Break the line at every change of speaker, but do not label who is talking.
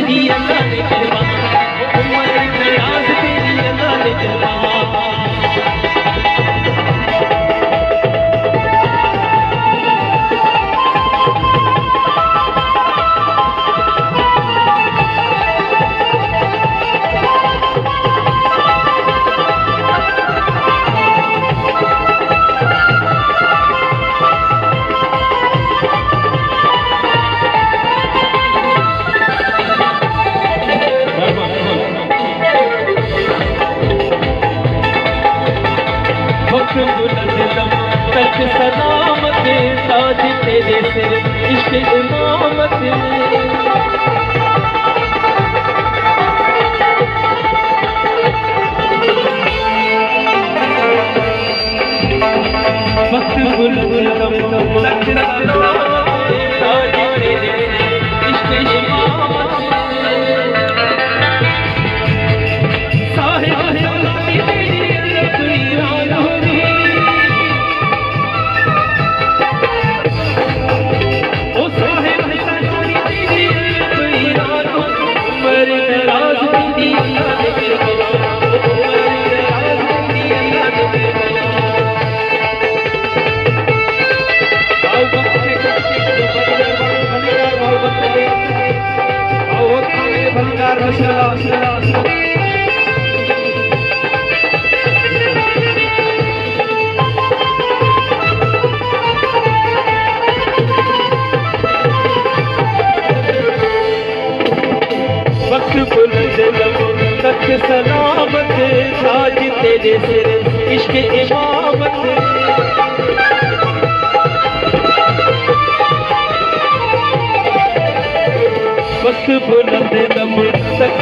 तेरी अल्लाह ने करवाया, उम्र दराज तेरी अल्लाह ने करवाया। तक सलामत ताज तेरे सिर इश्क इमामत वक्त बुलंद तक सलामत ताज तेरे सिर इश्क इमामत तक सलामत ताज तेरे सिर इश्क इमामत वक्त बुलंद दम तक